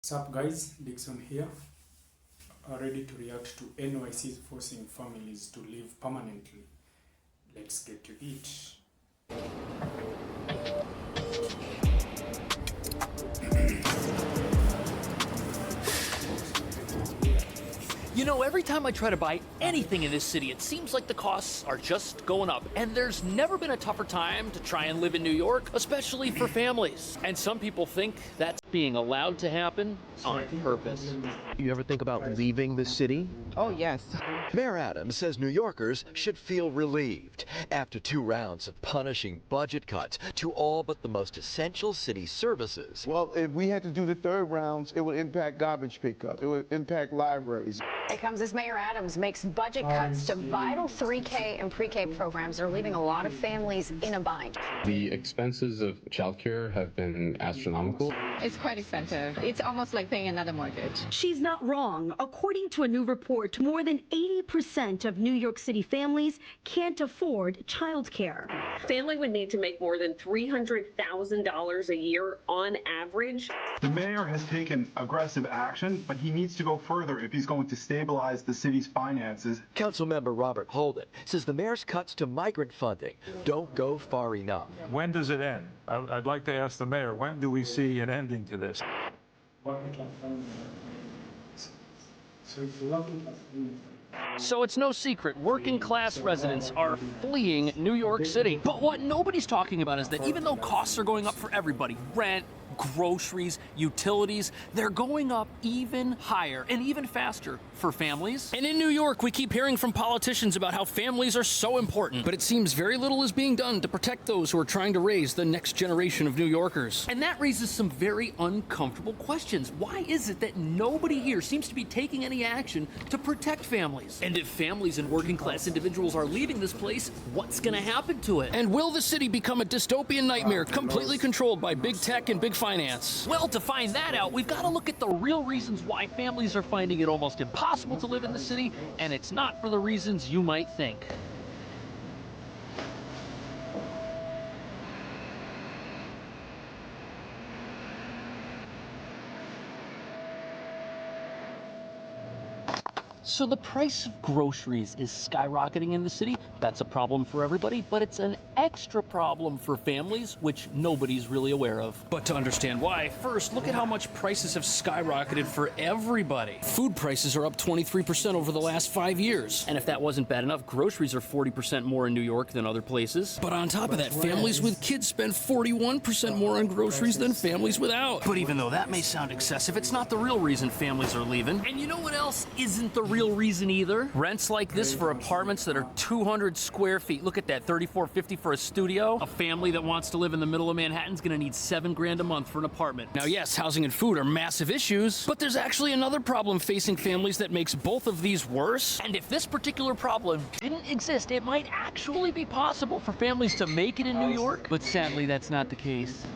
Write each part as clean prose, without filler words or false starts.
What's up guys, Dixon here, ready to react to NYC forcing families to live permanently. Let's get to it. You know, every time I try to buy anything in this city, it seems like the costs are just going up. And there's never been a tougher time to try and live in New York, especially for families. And some people think that's being allowed to happen on purpose. You ever think about leaving the city? Oh, yes. Mayor Adams says New Yorkers should feel relieved after 2 rounds of punishing budget cuts to all but the most essential city services. Well, if we had to do the 3rd rounds, it would impact garbage pickup. It would impact libraries. Here comes as Mayor Adams makes budget cuts to vital 3K and pre-K programs that are leaving a lot of families in a bind. The expenses of childcare have been astronomical. It's quite expensive. It's almost like paying another mortgage. She's not wrong. According to a new report, more than 80% of New York City families can't afford childcare. Family would need to make more than $300,000 a year on average. The mayor has taken aggressive action, but he needs to go further if he's going to stabilize the city's finances. Councilmember Robert Holden says the mayor's cuts to migrant funding don't go far enough. When does it end? I'd like to ask the mayor, when do we see an ending to this? So it's no secret, working class residents are fleeing New York City. But what nobody's talking about is that even though costs are going up for everybody, rent, groceries, utilities, they're going up even higher and even faster for families. And in New York, we keep hearing from politicians about how families are so important, but it seems very little is being done to protect those who are trying to raise the next generation of New Yorkers. And that raises some very uncomfortable questions. Why is it that nobody here seems to be taking any action to protect families? And if families and working class individuals are leaving this place, what's gonna happen to it? And will the city become a dystopian nightmare completely controlled by big tech and big finance? Well, to find that out, we've got to look at the real reasons why families are finding it almost impossible to live in the city, and it's not for the reasons you might think. So the price of groceries is skyrocketing in the city. That's a problem for everybody, but it's an extra problem for families, which nobody's really aware of. But to understand why, first, look at how much prices have skyrocketed for everybody. Food prices are up 23% over the last 5 years. And if that wasn't bad enough, groceries are 40% more in New York than other places. But on top of that, families with kids spend 41% more on groceries than families without. But even though that may sound excessive, it's not the real reason families are leaving. And you know what else isn't the real reason either? Rents like this for apartments that are 200 square feet. Look at that, $34.50 for a studio. A family that wants to live in the middle of Manhattan's gonna need $7 grand a month for an apartment. Now yes, housing and food are massive issues, but there's actually another problem facing families that makes both of these worse. And if this particular problem didn't exist, it might actually be possible for families to make it in New York. But sadly, that's not the case.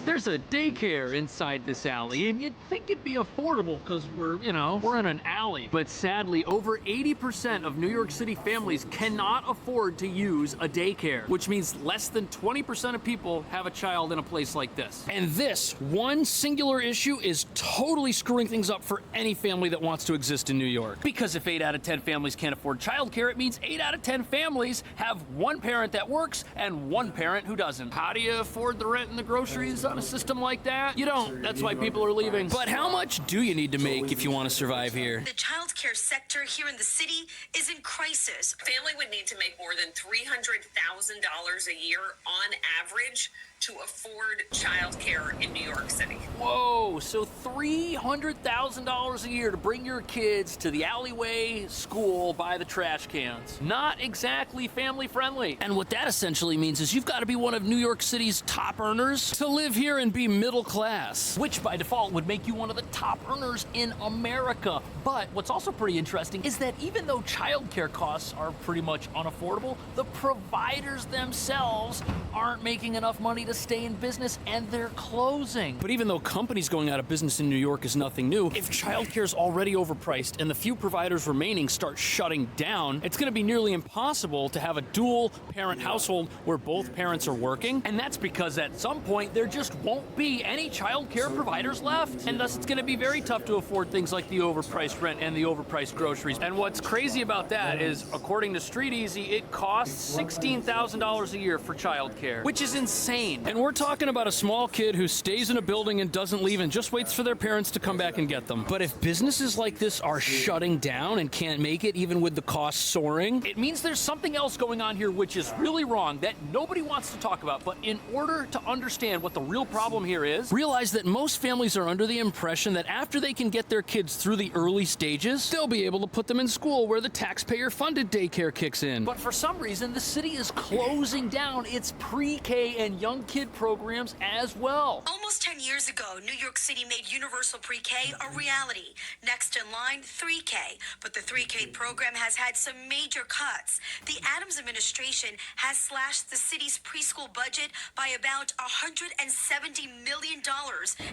There's a daycare inside this alley, and you'd think it'd be affordable because we're in an alley. But sadly, over 80% of New York City families cannot afford to use a daycare, which means less than 20% of people have a child in a place like this. And this one singular issue is totally screwing things up for any family that wants to exist in New York. Because if 8 out of 10 families can't afford childcare, it means 8 out of 10 families have one parent that works and one parent who doesn't. How do you afford the rent and the groceries on a system like that? You don't. That's why people are leaving. But how much do you need to make if you want to survive here? The childcare sector here in the city is in crisis. Family would need to make more than $300,000 a year on average to afford childcare in New York City. Whoa, so $300,000 a year to bring your kids to the alleyway school by the trash cans. Not exactly family friendly. And what that essentially means is you've got to be one of New York City's top earners to live here and be middle class, which by default would make you one of the top earners in America. But what's also pretty interesting is that even though childcare costs are pretty much unaffordable, the providers themselves aren't making enough money to to stay in business, and they're closing. But even though companies going out of business in New York is nothing new, if childcare is already overpriced and the few providers remaining start shutting down, it's going to be nearly impossible to have a dual-parent household where both parents are working, and that's because at some point there just won't be any childcare providers left, and thus it's going to be very tough to afford things like the overpriced rent and the overpriced groceries. And what's crazy about that is, according to StreetEasy, it costs $16,000 a year for childcare, which is insane. And we're talking about a small kid who stays in a building and doesn't leave and just waits for their parents to come back and get them. But if businesses like this are shutting down and can't make it, even with the costs soaring, it means there's something else going on here which is really wrong that nobody wants to talk about. But in order to understand what the real problem here is, realize that most families are under the impression that after they can get their kids through the early stages, they'll be able to put them in school where the taxpayer-funded daycare kicks in. But for some reason, the city is closing down its pre-K and young kid programs as well. Almost 10 years ago, New York City made universal pre-K a reality. Next in line, 3K. But the 3K program has had some major cuts. The Adams administration has slashed the city's preschool budget by about $170 million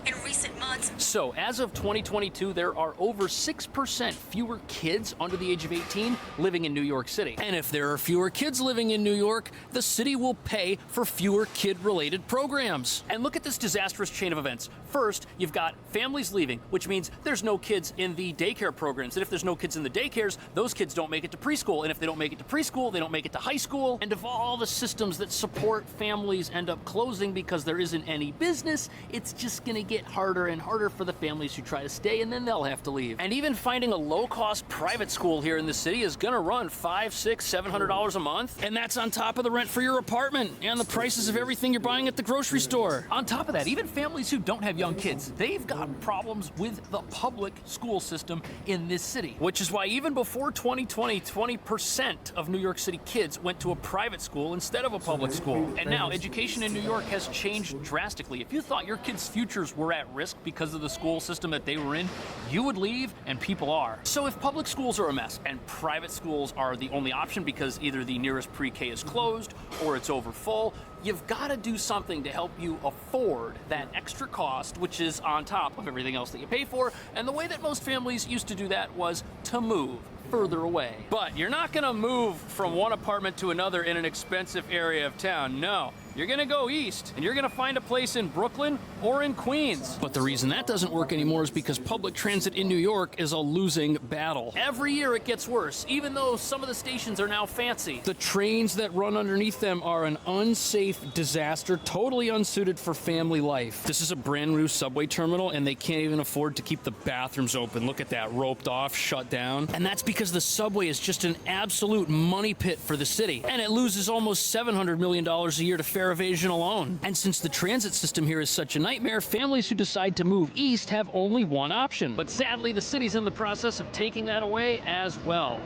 in recent months. So, as of 2022, there are over 6% fewer kids under the age of 18 living in New York City. And if there are fewer kids living in New York, the city will pay for fewer kid-related programs. And look at this disastrous chain of events. First, you've got families leaving, which means there's no kids in the daycare programs. And if there's no kids in the daycares, those kids don't make it to preschool. And if they don't make it to preschool, they don't make it to high school. And if all the systems that support families end up closing because there isn't any business, it's just gonna get harder and harder for the families who try to stay, and then they'll have to leave. And even finding a low-cost private school here in the city is gonna run $500, $600, $700 a month. And that's on top of the rent for your apartment and the prices of everything you're buying at the grocery store. On top of that, even families who don't have young kids, they've got problems with the public school system in this city. Which is why even before 2020, 20% of New York City kids went to a private school instead of a public school. And now education in New York has changed drastically. If you thought your kids' futures were at risk because of the school system that they were in, you would leave, and people are. So if public schools are a mess and private schools are the only option because either the nearest pre-K is closed or it's over full, you've got to do something to help you afford that extra cost, which is on top of everything else that you pay for. And the way that most families used to do that was to move further away. But you're not gonna move from one apartment to another in an expensive area of town. No, you're gonna go east, and you're gonna find a place in Brooklyn or in Queens. But the reason that doesn't work anymore is because public transit in New York is a losing battle. Every year it gets worse, even though some of the stations are now fancy. The trains that run underneath them are an unsafe disaster, totally unsuited for family life. This is a brand new subway terminal, and they can't even afford to keep the bathrooms open. Look at that, roped off, shut down. And that's because the subway is just an absolute money pit for the city, and it loses almost $700 million a year to fare evasion alone. And since the transit system here is such a nightmare, families who decide to move east have only one option. But sadly, the city's in the process of taking that away as well.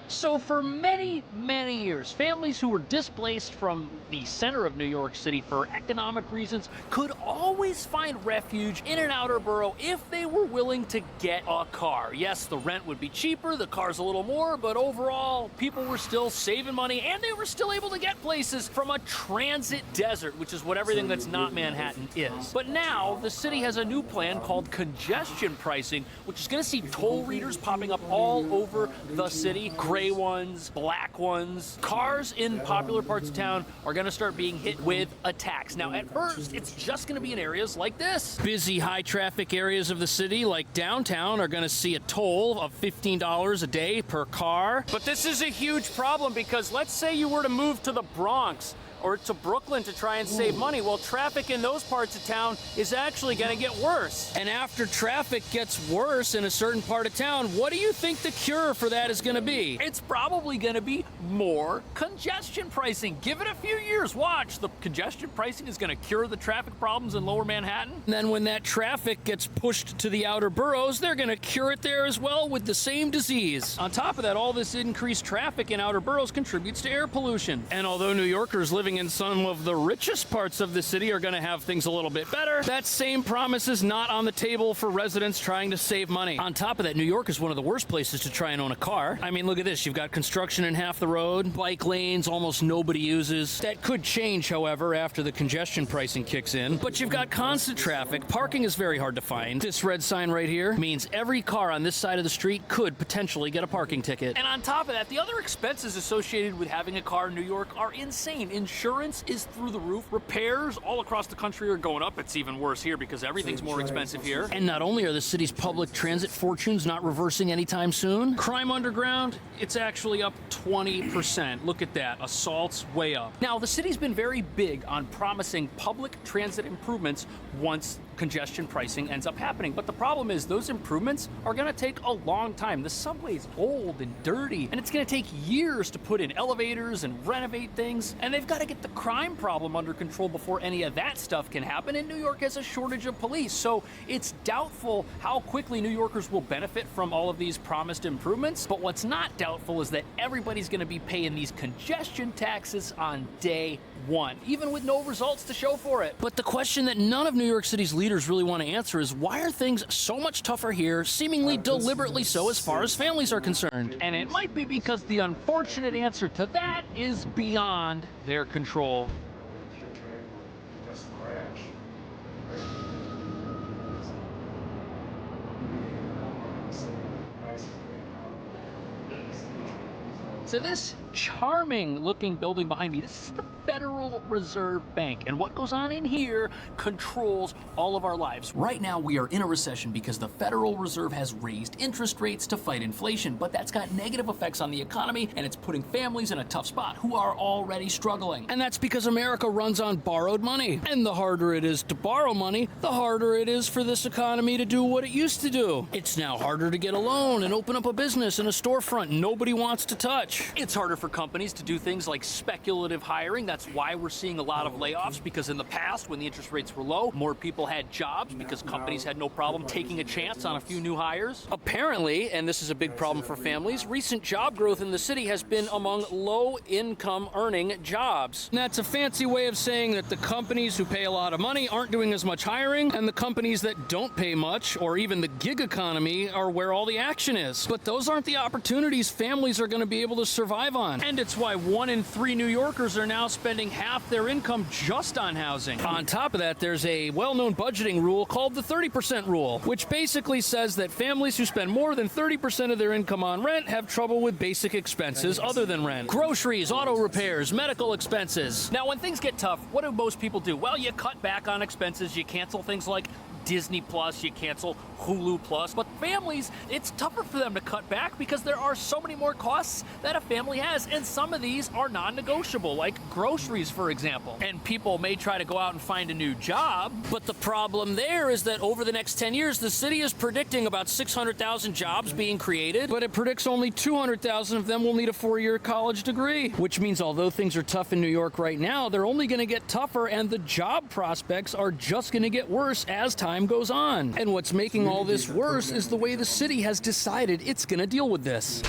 So for many, many years, families who were displaced from the center of New York City for economic reasons could always find refuge in an outer borough if they were willing to get a car. Yes, the rent would be cheaper, the car's a little more, but overall, people were still saving money, and they were still able to get places from a transit desert, which is what everything that's not Manhattan is. But now, the city has a new plan called congestion pricing, which is going to see toll readers popping up all over the city. Gray ones, black ones. Cars in popular parts of town are going to start being hit with a tax. Now, at first, it's just going to be in areas like this. Busy, high-traffic areas of the city, like downtown, are going to see a toll of $15 a day per car. But this is a huge problem because let's say you were to move to the Bronx or to Brooklyn to try and save money. Well, traffic in those parts of town is actually going to get worse. And after traffic gets worse in a certain part of town, what do you think the cure for that is going to be? It's probably going to be more congestion pricing. Give it a few years. Watch. The congestion pricing is going to cure the traffic problems in lower Manhattan. And then when that traffic gets pushed to the outer boroughs, they're going to cure it there as well with the same disease. On top of that, all this increased traffic in outer boroughs contributes to air pollution. And although New Yorkers living living in some of the richest parts of the city are going to have things a little bit better. That same promise is not on the table for residents trying to save money. On top of that, New York is one of the worst places to try and own a car. I mean, look at this. You've got construction in half the road, bike lanes almost nobody uses. That could change, however, after the congestion pricing kicks in. But you've got constant traffic. Parking is very hard to find. This red sign right here means every car on this side of the street could potentially get a parking ticket. And on top of that, the other expenses associated with having a car in New York are insane. Insurance is through the roof. Repairs all across the country are going up. It's even worse here because everything's more expensive here. And not only are the city's public transit fortunes not reversing anytime soon, crime underground, it's actually up 20%. Look at that. Assaults way up. Now, the city's been very big on promising public transit improvements once congestion pricing ends up happening. But the problem is those improvements are going to take a long time. The subway's old and dirty, and it's going to take years to put in elevators and renovate things. And they've got to get the crime problem under control before any of that stuff can happen. And New York has a shortage of police. So it's doubtful how quickly New Yorkers will benefit from all of these promised improvements. But what's not doubtful is that everybody's going to be paying these congestion taxes on day one, even with no results to show for it. But the question that none of New York City's leaders really want to answer is, why are things so much tougher here, seemingly deliberately so as far as families are concerned? And it might be because the unfortunate answer to that is beyond their control. So this charming looking building behind me, this is the Federal Reserve Bank, and what goes on in here controls all of our lives. Right now we are in a recession because the Federal Reserve has raised interest rates to fight inflation, but that's got negative effects on the economy, and it's putting families in a tough spot who are already struggling. And that's because America runs on borrowed money, and the harder it is to borrow money, the harder it is for this economy to do what it used to do. It's now harder to get a loan and open up a business and a storefront nobody wants to touch. It's harder for companies to do things like speculative hiring. That's why we're seeing a lot of layoffs, because in the past, when the interest rates were low, more people had jobs because companies had no problem taking a chance on a few new hires. Apparently, and this is a big problem for families, recent job growth in the city has been among low-income earning jobs. And that's a fancy way of saying that the companies who pay a lot of money aren't doing as much hiring, and the companies that don't pay much, or even the gig economy, are where all the action is. But those aren't the opportunities families are going to be able to survive on. And it's why 1 in 3 New Yorkers are now spending half their income just on housing. On top of that, there's a well-known budgeting rule called the 30% rule, which basically says that families who spend more than 30% of their income on rent have trouble with basic expenses other than rent. Groceries, auto repairs, medical expenses. Now, when things get tough, what do most people do? Well, you cut back on expenses, you cancel things like Disney Plus, you cancel Hulu Plus. But families, it's tougher for them to cut back because there are so many more costs that a family has, and some of these are non-negotiable, like groceries, for example. And people may try to go out and find a new job, but the problem there is that over the next 10 years, the city is predicting about 600,000 jobs being created, but it predicts only 200,000 of them will need a 4-year college degree, which means although things are tough in New York right now, they're only going to get tougher, and the job prospects are just going to get worse as time goes on. And what's making all this worse is the way the city has decided it's going to deal with this.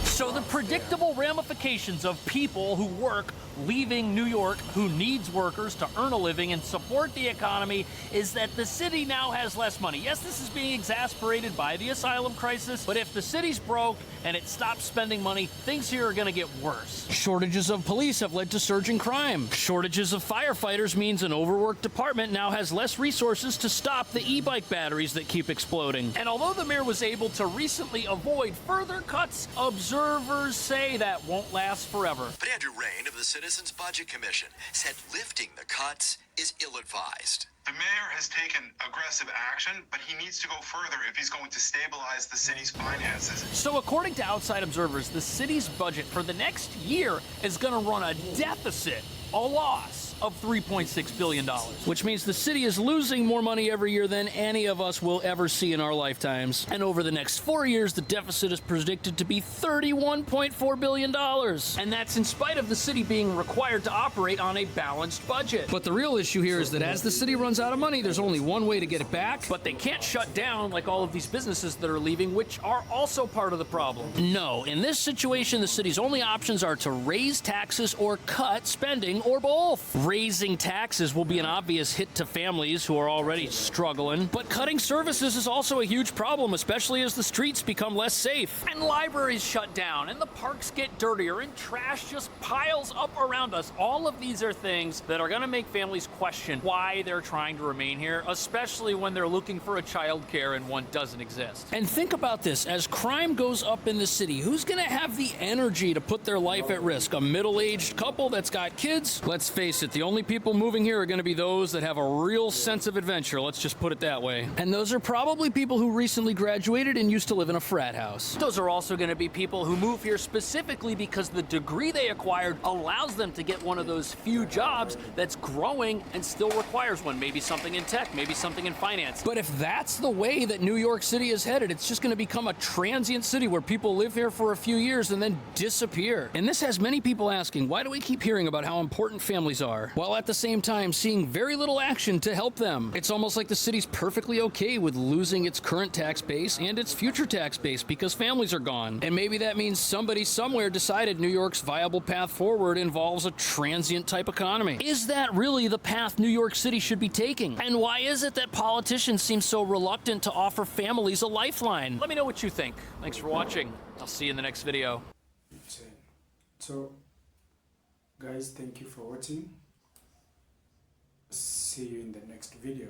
So the predictable ramifications of people who work leaving New York, who needs workers to earn a living and support the economy, is that the city now has less money. Yes, this is being exacerbated by the asylum crisis, but if the city's broke and it stops spending money, things here are going to get worse. Shortages of police have led to surging crime. Shortages of firefighters means an overworked department now has less resources to stop the e-bike batteries that keep exploding. And although the mayor was able to recently avoid further cuts, observers say that won't last forever. But Andrew Rain of the Citizens Budget Commission said lifting the cuts is ill-advised. The mayor has taken aggressive action, but he needs to go further if he's going to stabilize the city's finances. So according to outside observers, the city's budget for the next year is going to run a deficit, a loss. of $3.6 billion, which means the city is losing more money every year than any of us will ever see in our lifetimes. And over the next 4 years, the deficit is predicted to be $31.4 billion. And that's in spite of the city being required to operate on a balanced budget. But the real issue here is that as the city runs out of money, there's only one way to get it back, but they can't shut down like all of these businesses that are leaving, which are also part of the problem. No, in this situation, the city's only options are to raise taxes or cut spending, or both. Raising taxes will be an obvious hit to families who are already struggling, but cutting services is also a huge problem, especially as the streets become less safe, and libraries shut down, and the parks get dirtier, and trash just piles up around us. All of these are things that are going to make families question why they're trying to remain here, especially when they're looking for a child care and one doesn't exist. And think about this, as crime goes up in the city, who's going to have the energy to put their life at risk? A middle-aged couple that's got kids? Let's face it, the only people moving here are going to be those that have a real sense of adventure, let's just put it that way. And those are probably people who recently graduated and used to live in a frat house. Those are also going to be people who move here specifically because the degree they acquired allows them to get one of those few jobs that's growing and still requires one. Maybe something in tech, maybe something in finance. But if that's the way that New York City is headed, it's just going to become a transient city where people live here for a few years and then disappear. And this has many people asking, why do we keep hearing about how important families are, while at the same time seeing very little action to help them? It's almost like the city's perfectly okay with losing its current tax base and its future tax base because families are gone. And maybe that means somebody somewhere decided New York's viable path forward involves a transient type economy. Is that really the path New York City should be taking? And why is it that politicians seem so reluctant to offer families a lifeline? Let me know what you think. Thanks for watching. I'll see you in the next video. So, guys, thank you for watching. See you in the next video.